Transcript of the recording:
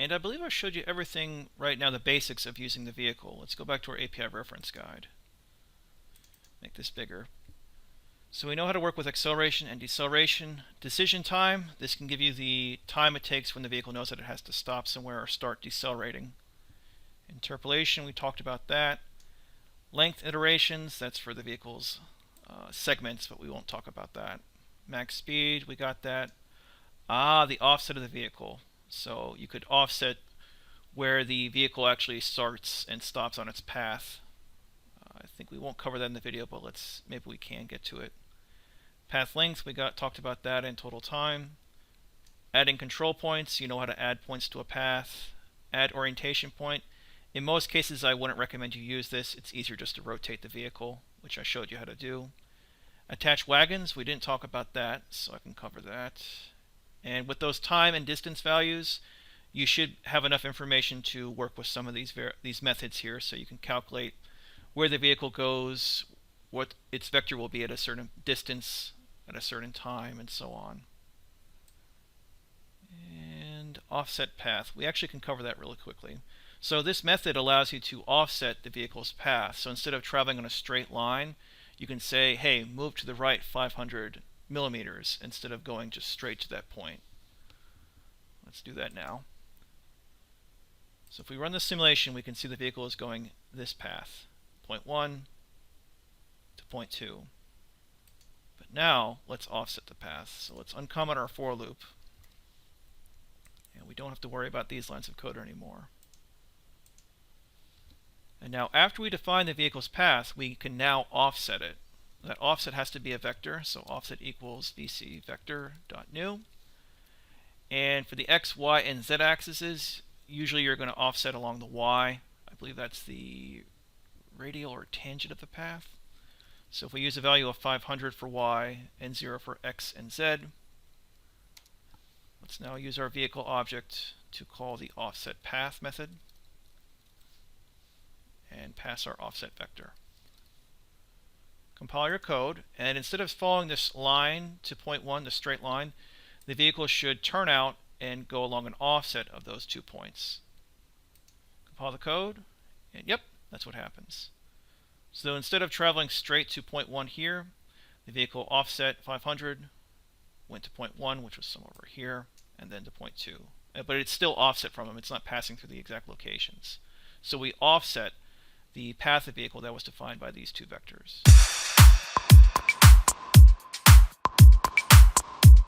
And I believe I showed you everything right now, the basics of using the vehicle. Let's go back to our API reference guide. Make this bigger. So we know how to work with acceleration and deceleration. Decision time, this can give you the time it takes when the vehicle knows that it has to stop somewhere or start decelerating. Interpolation, we talked about that. Length iterations, that's for the vehicle's segments, but we won't talk about that. Max speed, we got that. The offset of the vehicle. So you could offset where the vehicle actually starts and stops on its path. I think we won't cover that in the video, but maybe we can get to it. Path length, we talked about that in total time. Adding control points, you know how to add points to a path. Add orientation point. In most cases, I wouldn't recommend you use this. It's easier just to rotate the vehicle, which I showed you how to do. Attach wagons, we didn't talk about that, so I can cover that. And with those time and distance values, you should have enough information to work with some of these methods here, so you can calculate where the vehicle goes, what its vector will be at a certain distance, at a certain time, and so on. And offset path, we actually can cover that really quickly. So this method allows you to offset the vehicle's path. So instead of traveling on a straight line, you can say, hey, move to the right 500 millimeters instead of going just straight to that point. Let's do that now. So if we run the simulation, we can see the vehicle is going this path, point 1 to point 2. But now let's offset the path. So let's uncomment our for loop. And we don't have to worry about these lines of code anymore. And now after we define the vehicle's path, we can now offset it. That offset has to be a vector, so offset equals vc vector.new. And for the x, y, and z axes, usually you're going to offset along the y. I believe that's the radial or tangent of the path. So if we use a value of 500 for y and 0 for x and z, let's now use our vehicle object to call the offset path method and pass our offset vector. Compile your code, and instead of following this line to point 1, the straight line, the vehicle should turn out and go along an offset of those 2 points. Compile the code, and yep, that's what happens. So instead of traveling straight to point 1 here, the vehicle offset 500, went to point 1, which was somewhere over here, and then to point 2. But it's still offset from them. It's not passing through the exact locations. So we offset the path of the vehicle that was defined by these 2 vectors.